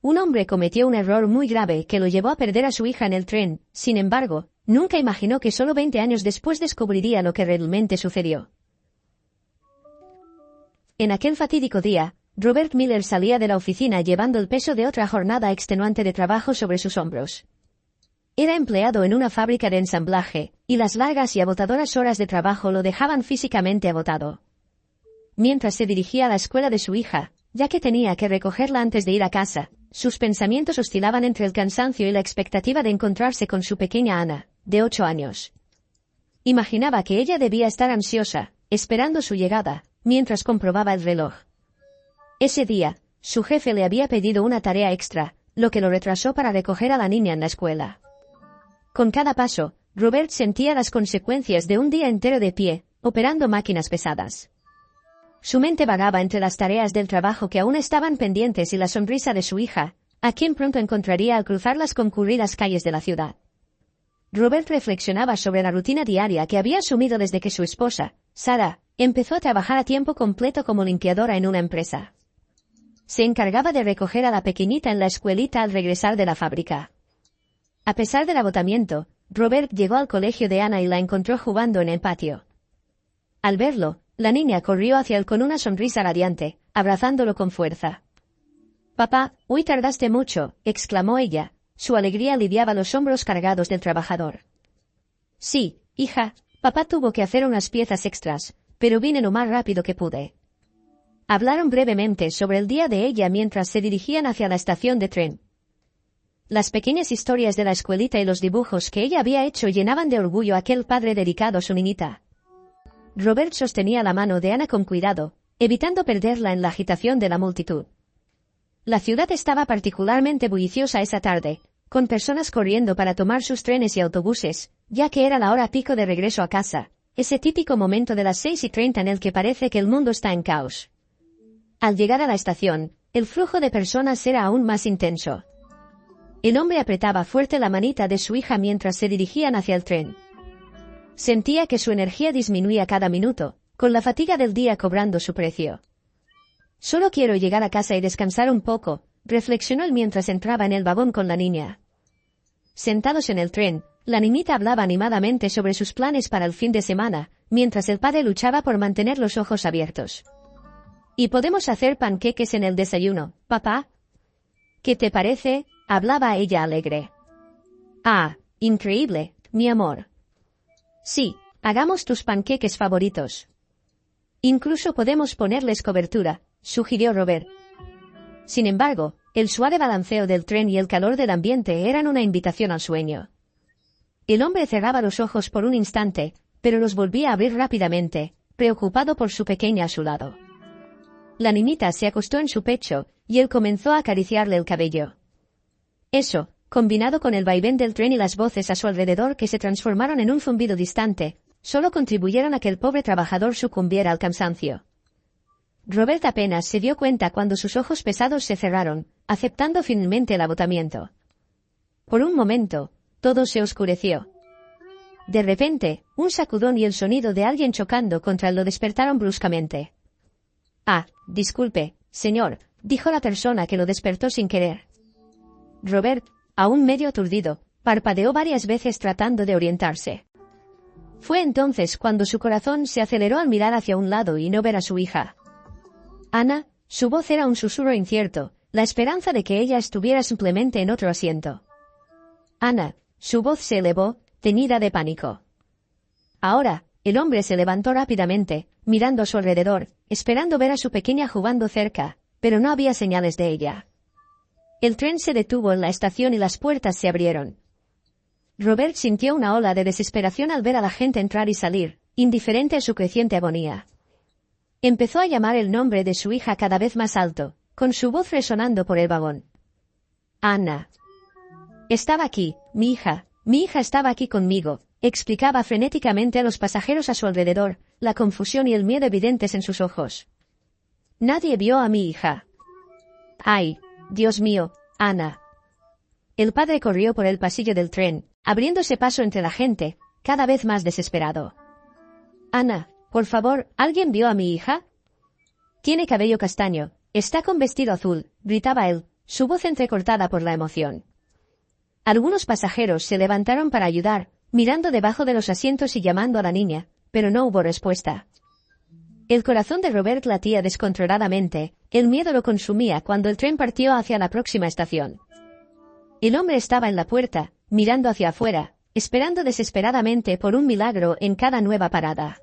un hombre cometió un error muy grave que lo llevó a perder a su hija en el tren. Sin embargo, nunca imaginó que solo 20 años después descubriría lo que realmente sucedió. En aquel fatídico día, Robert Miller salía de la oficina llevando el peso de otra jornada extenuante de trabajo sobre sus hombros. Era empleado en una fábrica de ensamblaje, y las largas y agotadoras horas de trabajo lo dejaban físicamente agotado. Mientras se dirigía a la escuela de su hija, ya que tenía que recogerla antes de ir a casa, sus pensamientos oscilaban entre el cansancio y la expectativa de encontrarse con su pequeña Anna, de 8 años. Imaginaba que ella debía estar ansiosa, esperando su llegada, mientras comprobaba el reloj. Ese día, su jefe le había pedido una tarea extra, lo que lo retrasó para recoger a la niña en la escuela. Con cada paso, Robert sentía las consecuencias de un día entero de pie, operando máquinas pesadas. Su mente vagaba entre las tareas del trabajo que aún estaban pendientes y la sonrisa de su hija, a quien pronto encontraría al cruzar las concurridas calles de la ciudad. Robert reflexionaba sobre la rutina diaria que había asumido desde que su esposa, Sarah, empezó a trabajar a tiempo completo como limpiadora en una empresa. Se encargaba de recoger a la pequeñita en la escuelita al regresar de la fábrica. A pesar del agotamiento, Robert llegó al colegio de Anna y la encontró jugando en el patio. Al verlo, la niña corrió hacia él con una sonrisa radiante, abrazándolo con fuerza. «Papá, hoy tardaste mucho», exclamó ella. Su alegría aliviaba los hombros cargados del trabajador. «Sí, hija, papá tuvo que hacer unas piezas extras, pero vine lo más rápido que pude». Hablaron brevemente sobre el día de ella mientras se dirigían hacia la estación de tren. Las pequeñas historias de la escuelita y los dibujos que ella había hecho llenaban de orgullo a aquel padre dedicado a su niñita. Robert sostenía la mano de Anna con cuidado, evitando perderla en la agitación de la multitud. La ciudad estaba particularmente bulliciosa esa tarde, con personas corriendo para tomar sus trenes y autobuses, ya que era la hora pico de regreso a casa, ese típico momento de las 6:30 en el que parece que el mundo está en caos. Al llegar a la estación, el flujo de personas era aún más intenso. El hombre apretaba fuerte la manita de su hija mientras se dirigían hacia el tren. Sentía que su energía disminuía cada minuto, con la fatiga del día cobrando su precio. «Solo quiero llegar a casa y descansar un poco», reflexionó él mientras entraba en el vagón con la niña. Sentados en el tren, la niñita hablaba animadamente sobre sus planes para el fin de semana, mientras el padre luchaba por mantener los ojos abiertos. «¿Y podemos hacer panqueques en el desayuno, papá? ¿Qué te parece?», hablaba ella alegre. «Ah, increíble, mi amor. Sí, hagamos tus panqueques favoritos. Incluso podemos ponerles cobertura», sugirió Robert. Sin embargo, el suave balanceo del tren y el calor del ambiente eran una invitación al sueño. El hombre cerraba los ojos por un instante, pero los volvía a abrir rápidamente, preocupado por su pequeña a su lado. La niñita se acostó en su pecho, y él comenzó a acariciarle el cabello. Eso, combinado con el vaivén del tren y las voces a su alrededor que se transformaron en un zumbido distante, solo contribuyeron a que el pobre trabajador sucumbiera al cansancio. Robert apenas se dio cuenta cuando sus ojos pesados se cerraron, aceptando finalmente el agotamiento. Por un momento, todo se oscureció. De repente, un sacudón y el sonido de alguien chocando contra él lo despertaron bruscamente. «Ah, disculpe, señor», dijo la persona que lo despertó sin querer. Robert, aún medio aturdido, parpadeó varias veces tratando de orientarse. Fue entonces cuando su corazón se aceleró al mirar hacia un lado y no ver a su hija. Anna, su voz era un susurro incierto, la esperanza de que ella estuviera simplemente en otro asiento. Anna, su voz se elevó, teñida de pánico. Ahora, el hombre se levantó rápidamente, mirando a su alrededor, esperando ver a su pequeña jugando cerca, pero no había señales de ella. El tren se detuvo en la estación y las puertas se abrieron. Robert sintió una ola de desesperación al ver a la gente entrar y salir, indiferente a su creciente agonía. Empezó a llamar el nombre de su hija cada vez más alto, con su voz resonando por el vagón. «Anna. Estaba aquí, mi hija estaba aquí conmigo», explicaba frenéticamente a los pasajeros a su alrededor, la confusión y el miedo evidentes en sus ojos. «Nadie vio a mi hija». «Ay, Dios mío, Anna». El padre corrió por el pasillo del tren, abriéndose paso entre la gente, cada vez más desesperado. «Anna, por favor, ¿alguien vio a mi hija? Tiene cabello castaño, está con vestido azul», gritaba él, su voz entrecortada por la emoción. Algunos pasajeros se levantaron para ayudar, mirando debajo de los asientos y llamando a la niña, pero no hubo respuesta. El corazón de Robert latía descontroladamente, el miedo lo consumía cuando el tren partió hacia la próxima estación. El hombre estaba en la puerta, mirando hacia afuera, esperando desesperadamente por un milagro en cada nueva parada.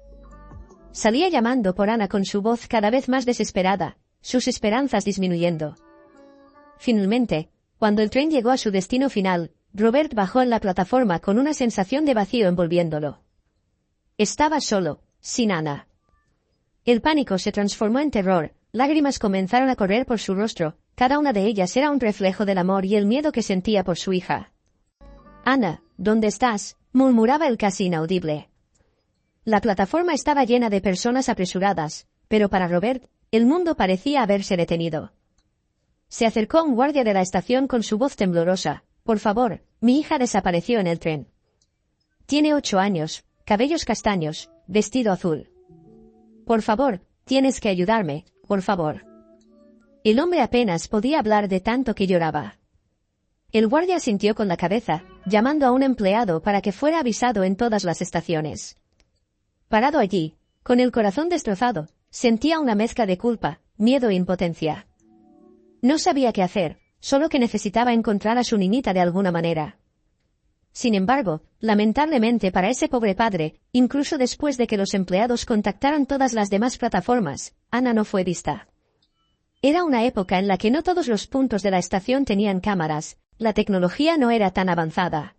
Salía llamando por Ana con su voz cada vez más desesperada, sus esperanzas disminuyendo. Finalmente, cuando el tren llegó a su destino final, Robert bajó en la plataforma con una sensación de vacío envolviéndolo. Estaba solo, sin Ana. El pánico se transformó en terror, lágrimas comenzaron a correr por su rostro, cada una de ellas era un reflejo del amor y el miedo que sentía por su hija. «Ana, ¿dónde estás?», murmuraba el casi inaudible. La plataforma estaba llena de personas apresuradas, pero para Robert, el mundo parecía haberse detenido. Se acercó a un guardia de la estación con su voz temblorosa. «Por favor, mi hija desapareció en el tren. Tiene 8 años, cabellos castaños, vestido azul. Por favor, tienes que ayudarme, por favor». El hombre apenas podía hablar de tanto que lloraba. El guardia asintió con la cabeza, llamando a un empleado para que fuera avisado en todas las estaciones. Parado allí, con el corazón destrozado, sentía una mezcla de culpa, miedo e impotencia. No sabía qué hacer, solo que necesitaba encontrar a su niñita de alguna manera. Sin embargo, lamentablemente para ese pobre padre, incluso después de que los empleados contactaron todas las demás plataformas, Ana no fue vista. Era una época en la que no todos los puntos de la estación tenían cámaras, la tecnología no era tan avanzada.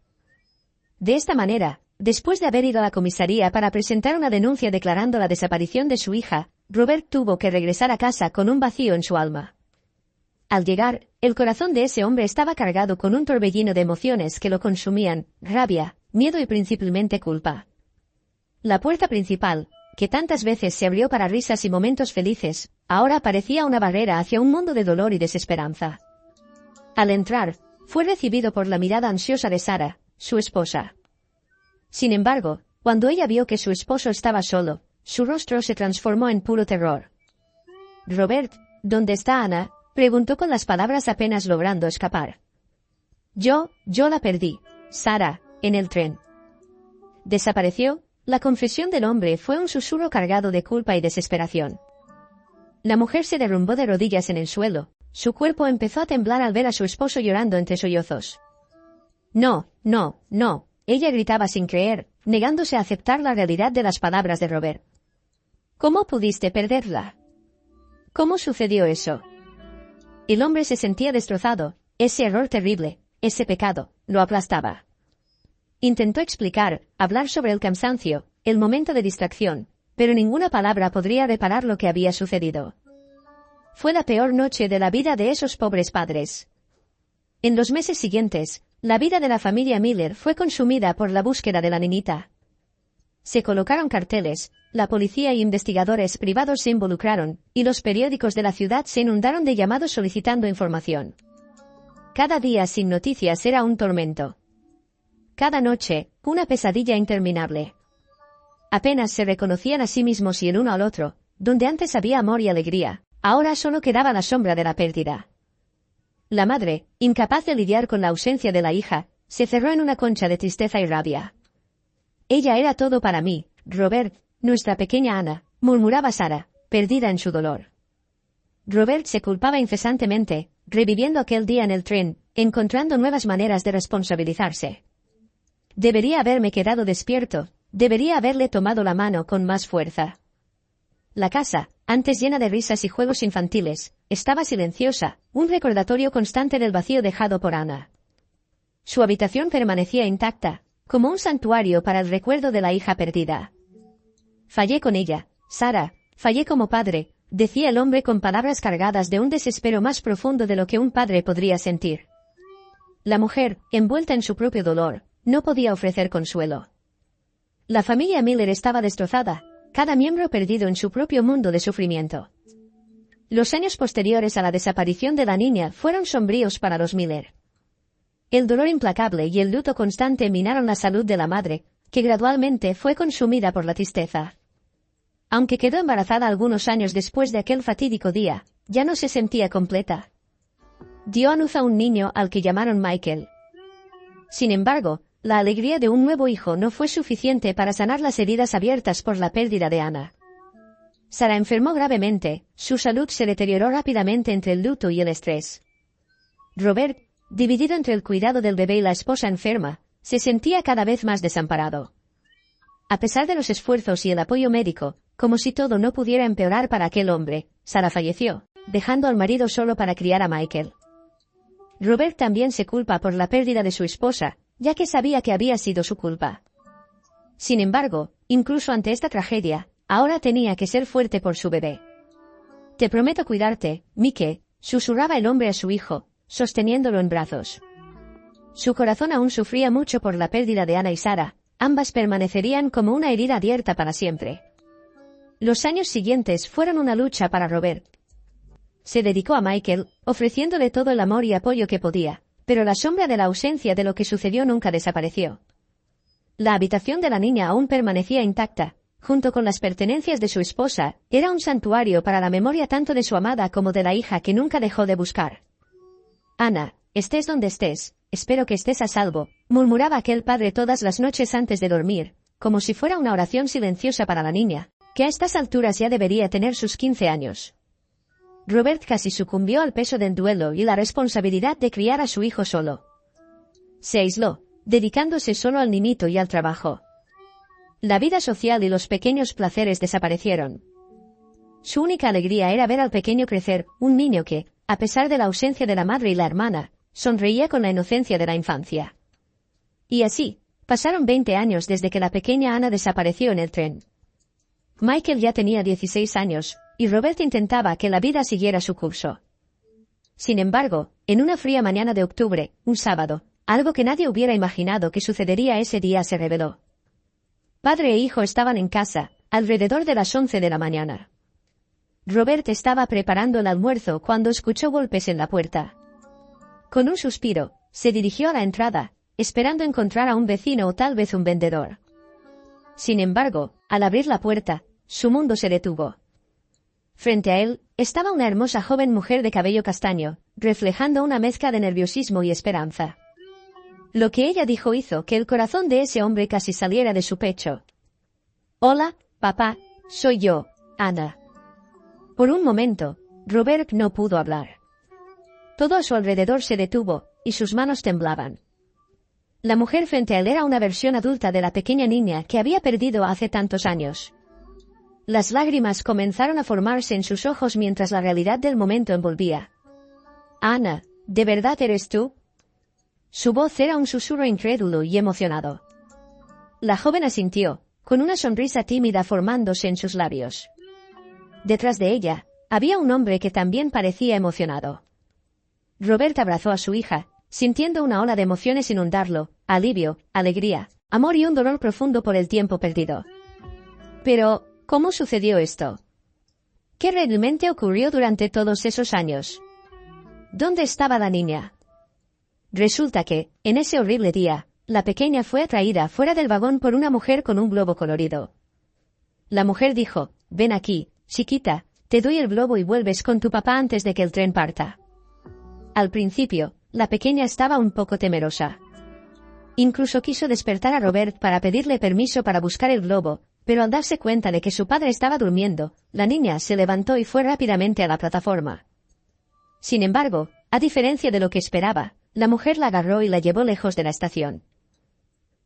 De esta manera, después de haber ido a la comisaría para presentar una denuncia declarando la desaparición de su hija, Robert tuvo que regresar a casa con un vacío en su alma. Al llegar, el corazón de ese hombre estaba cargado con un torbellino de emociones que lo consumían, rabia, miedo y principalmente culpa. La puerta principal, que tantas veces se abrió para risas y momentos felices, ahora parecía una barrera hacia un mundo de dolor y desesperanza. Al entrar, fue recibido por la mirada ansiosa de Sara, su esposa. Sin embargo, cuando ella vio que su esposo estaba solo, su rostro se transformó en puro terror. «Robert, ¿dónde está Ana?», preguntó con las palabras apenas logrando escapar. Yo la perdí, Sara, en el tren». ¿Desapareció? La confesión del hombre fue un susurro cargado de culpa y desesperación. La mujer se derrumbó de rodillas en el suelo, su cuerpo empezó a temblar al ver a su esposo llorando entre sollozos. «No, no, no», ella gritaba sin creer, negándose a aceptar la realidad de las palabras de Robert. «¿Cómo pudiste perderla? ¿Cómo sucedió eso?». El hombre se sentía destrozado, ese error terrible, ese pecado, lo aplastaba. Intentó explicar, hablar sobre el cansancio, el momento de distracción, pero ninguna palabra podría reparar lo que había sucedido. Fue la peor noche de la vida de esos pobres padres. En los meses siguientes, la vida de la familia Miller fue consumida por la búsqueda de la niñita. Se colocaron carteles, la policía y investigadores privados se involucraron, y los periódicos de la ciudad se inundaron de llamados solicitando información. Cada día sin noticias era un tormento. Cada noche, una pesadilla interminable. Apenas se reconocían a sí mismos y el uno al otro, donde antes había amor y alegría, ahora solo quedaba la sombra de la pérdida. La madre, incapaz de lidiar con la ausencia de la hija, se cerró en una concha de tristeza y rabia. «Ella era todo para mí, Robert, nuestra pequeña Ana», murmuraba Sara, perdida en su dolor. Robert se culpaba incesantemente, reviviendo aquel día en el tren, encontrando nuevas maneras de responsabilizarse. «Debería haberme quedado despierto, debería haberle tomado la mano con más fuerza». La casa, antes llena de risas y juegos infantiles, estaba silenciosa, un recordatorio constante del vacío dejado por Ana. Su habitación permanecía intacta, como un santuario para el recuerdo de la hija perdida. «Fallé con ella, Sara, fallé como padre», decía el hombre con palabras cargadas de un desespero más profundo de lo que un padre podría sentir. La mujer, envuelta en su propio dolor, no podía ofrecer consuelo. La familia Miller estaba destrozada, cada miembro perdido en su propio mundo de sufrimiento. Los años posteriores a la desaparición de la niña fueron sombríos para los Miller. El dolor implacable y el luto constante minaron la salud de la madre, que gradualmente fue consumida por la tristeza. Aunque quedó embarazada algunos años después de aquel fatídico día, ya no se sentía completa. dio a luz a un niño al que llamaron Michael. Sin embargo, la alegría de un nuevo hijo no fue suficiente para sanar las heridas abiertas por la pérdida de Anna. Sarah enfermó gravemente, su salud se deterioró rápidamente entre el luto y el estrés. Robert, dividido entre el cuidado del bebé y la esposa enferma, se sentía cada vez más desamparado. A pesar de los esfuerzos y el apoyo médico, como si todo no pudiera empeorar para aquel hombre, Sarah falleció, dejando al marido solo para criar a Michael. Robert también se culpa por la pérdida de su esposa, ya que sabía que había sido su culpa. Sin embargo, incluso ante esta tragedia, ahora tenía que ser fuerte por su bebé. «Te prometo cuidarte, Mike», susurraba el hombre a su hijo, sosteniéndolo en brazos. Su corazón aún sufría mucho por la pérdida de Anna y Sarah, ambas permanecerían como una herida abierta para siempre. Los años siguientes fueron una lucha para Robert. Se dedicó a Michael, ofreciéndole todo el amor y apoyo que podía, pero la sombra de la ausencia de lo que sucedió nunca desapareció. La habitación de la niña aún permanecía intacta, junto con las pertenencias de su esposa, era un santuario para la memoria tanto de su amada como de la hija que nunca dejó de buscar. «Anna, estés donde estés, espero que estés a salvo», murmuraba aquel padre todas las noches antes de dormir, como si fuera una oración silenciosa para la niña, que a estas alturas ya debería tener sus 15 años. Robert casi sucumbió al peso del duelo y la responsabilidad de criar a su hijo solo. Se aisló, dedicándose solo al niñito y al trabajo. La vida social y los pequeños placeres desaparecieron. Su única alegría era ver al pequeño crecer, un niño que, a pesar de la ausencia de la madre y la hermana, sonreía con la inocencia de la infancia. Y así, pasaron 20 años desde que la pequeña Anna desapareció en el tren. Michael ya tenía 16 años, y Robert intentaba que la vida siguiera su curso. Sin embargo, en una fría mañana de octubre, un sábado, algo que nadie hubiera imaginado que sucedería ese día se reveló. Padre e hijo estaban en casa, alrededor de las 11 de la mañana. Robert estaba preparando el almuerzo cuando escuchó golpes en la puerta. Con un suspiro, se dirigió a la entrada, esperando encontrar a un vecino o tal vez un vendedor. Sin embargo, al abrir la puerta, su mundo se detuvo. Frente a él, estaba una hermosa joven mujer de cabello castaño, reflejando una mezcla de nerviosismo y esperanza. Lo que ella dijo hizo que el corazón de ese hombre casi saliera de su pecho. «Hola, papá, soy yo, Anna». Por un momento, Robert no pudo hablar. Todo a su alrededor se detuvo, y sus manos temblaban. La mujer frente a él era una versión adulta de la pequeña niña que había perdido hace tantos años. Las lágrimas comenzaron a formarse en sus ojos mientras la realidad del momento envolvía. «Anna, ¿de verdad eres tú?» Su voz era un susurro incrédulo y emocionado. La joven asintió, con una sonrisa tímida formándose en sus labios. Detrás de ella, había un hombre que también parecía emocionado. Robert abrazó a su hija, sintiendo una ola de emociones inundarlo, alivio, alegría, amor y un dolor profundo por el tiempo perdido. Pero, ¿cómo sucedió esto? ¿Qué realmente ocurrió durante todos esos años? ¿Dónde estaba la niña? Resulta que, en ese horrible día, la pequeña fue atraída fuera del vagón por una mujer con un globo colorido. La mujer dijo: «Ven aquí, chiquita, te doy el globo y vuelves con tu papá antes de que el tren parta». Al principio, la pequeña estaba un poco temerosa. Incluso quiso despertar a Robert para pedirle permiso para buscar el globo, pero al darse cuenta de que su padre estaba durmiendo, la niña se levantó y fue rápidamente a la plataforma. Sin embargo, a diferencia de lo que esperaba, la mujer la agarró y la llevó lejos de la estación.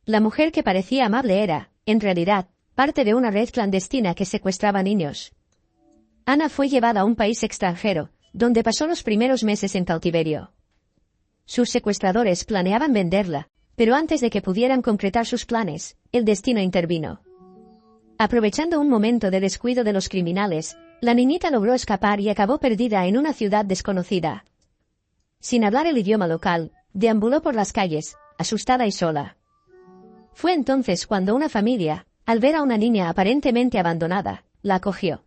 La mujer que parecía amable era, en realidad, parte de una red clandestina que secuestraba niños. Anna fue llevada a un país extranjero, donde pasó los primeros meses en cautiverio. Sus secuestradores planeaban venderla, pero antes de que pudieran concretar sus planes, el destino intervino. Aprovechando un momento de descuido de los criminales, la niñita logró escapar y acabó perdida en una ciudad desconocida. Sin hablar el idioma local, deambuló por las calles, asustada y sola. Fue entonces cuando una familia, al ver a una niña aparentemente abandonada, la acogió.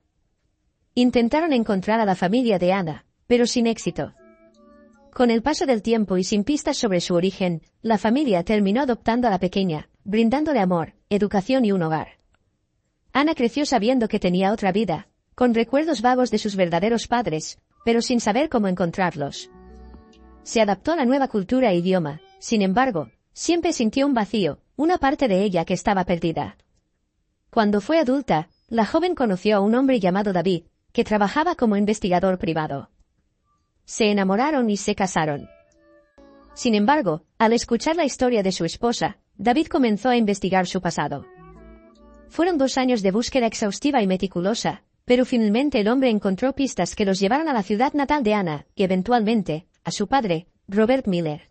Intentaron encontrar a la familia de Anna, pero sin éxito. Con el paso del tiempo y sin pistas sobre su origen, la familia terminó adoptando a la pequeña, brindándole amor, educación y un hogar. Anna creció sabiendo que tenía otra vida, con recuerdos vagos de sus verdaderos padres, pero sin saber cómo encontrarlos. Se adaptó a la nueva cultura e idioma, sin embargo, siempre sintió un vacío, una parte de ella que estaba perdida. Cuando fue adulta, la joven conoció a un hombre llamado David, que trabajaba como investigador privado. Se enamoraron y se casaron. Sin embargo, al escuchar la historia de su esposa, David comenzó a investigar su pasado. Fueron 2 años de búsqueda exhaustiva y meticulosa, pero finalmente el hombre encontró pistas que los llevaron a la ciudad natal de Anna, y eventualmente, a su padre, Robert Miller.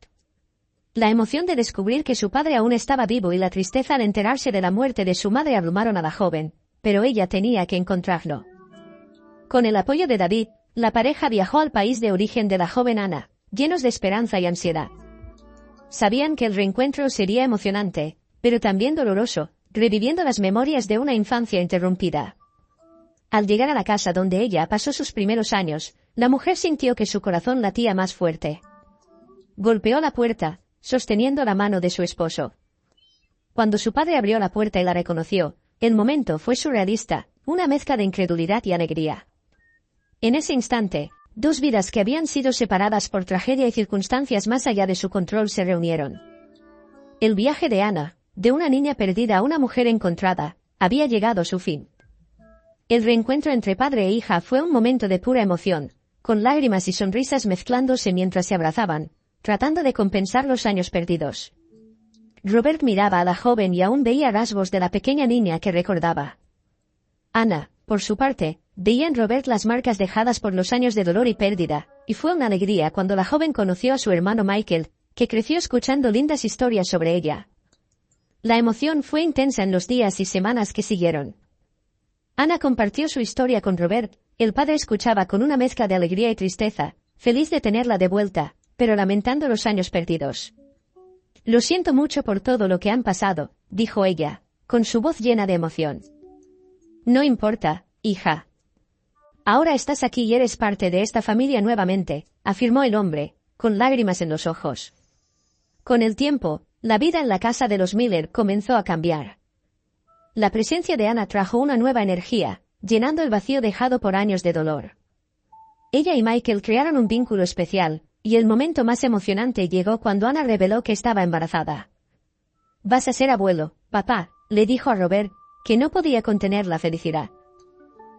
La emoción de descubrir que su padre aún estaba vivo y la tristeza al enterarse de la muerte de su madre abrumaron a la joven, pero ella tenía que encontrarlo. Con el apoyo de David, la pareja viajó al país de origen de la joven Anna, llenos de esperanza y ansiedad. Sabían que el reencuentro sería emocionante, pero también doloroso, reviviendo las memorias de una infancia interrumpida. Al llegar a la casa donde ella pasó sus primeros años, la mujer sintió que su corazón latía más fuerte. Golpeó la puerta, sosteniendo la mano de su esposo. Cuando su padre abrió la puerta y la reconoció, el momento fue surrealista, una mezcla de incredulidad y alegría. En ese instante, 2 vidas que habían sido separadas por tragedia y circunstancias más allá de su control se reunieron. El viaje de Anna, de una niña perdida a una mujer encontrada, había llegado a su fin. El reencuentro entre padre e hija fue un momento de pura emoción, con lágrimas y sonrisas mezclándose mientras se abrazaban, tratando de compensar los años perdidos. Robert miraba a la joven y aún veía rasgos de la pequeña niña que recordaba. Anna, por su parte, veía en Robert las marcas dejadas por los años de dolor y pérdida, y fue una alegría cuando la joven conoció a su hermano Michael, que creció escuchando lindas historias sobre ella. La emoción fue intensa en los días y semanas que siguieron. Anna compartió su historia con Robert, el padre escuchaba con una mezcla de alegría y tristeza, feliz de tenerla de vuelta, pero lamentando los años perdidos. Lo siento mucho por todo lo que han pasado, dijo ella, con su voz llena de emoción. No importa, hija. Ahora estás aquí y eres parte de esta familia nuevamente, afirmó el hombre, con lágrimas en los ojos. Con el tiempo, la vida en la casa de los Miller comenzó a cambiar. La presencia de Anna trajo una nueva energía, llenando el vacío dejado por años de dolor. Ella y Michael crearon un vínculo especial, y el momento más emocionante llegó cuando Anna reveló que estaba embarazada. Vas a ser abuelo, papá, le dijo a Robert, que no podía contener la felicidad.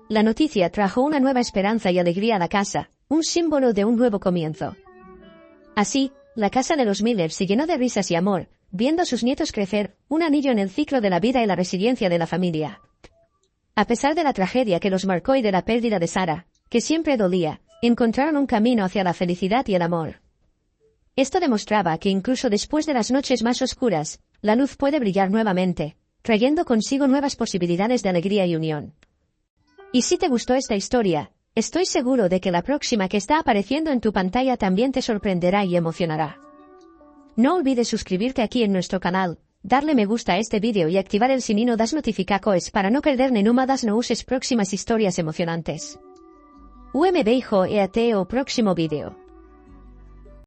La noticia trajo una nueva esperanza y alegría a la casa, un símbolo de un nuevo comienzo. Así, la casa de los Miller se llenó de risas y amor, viendo a sus nietos crecer, un anillo en el ciclo de la vida y la resiliencia de la familia. A pesar de la tragedia que los marcó y de la pérdida de Sarah, que siempre dolía, encontraron un camino hacia la felicidad y el amor. Esto demostraba que incluso después de las noches más oscuras, la luz puede brillar nuevamente, trayendo consigo nuevas posibilidades de alegría y unión. Y si te gustó esta historia, estoy seguro de que la próxima que está apareciendo en tu pantalla también te sorprenderá y emocionará. No olvides suscribirte aquí en nuestro canal, darle me gusta a este vídeo y activar el sinino das notificaciones para no perder nenhuma das próximas historias emocionantes. UMB hijo EAT o próximo vídeo.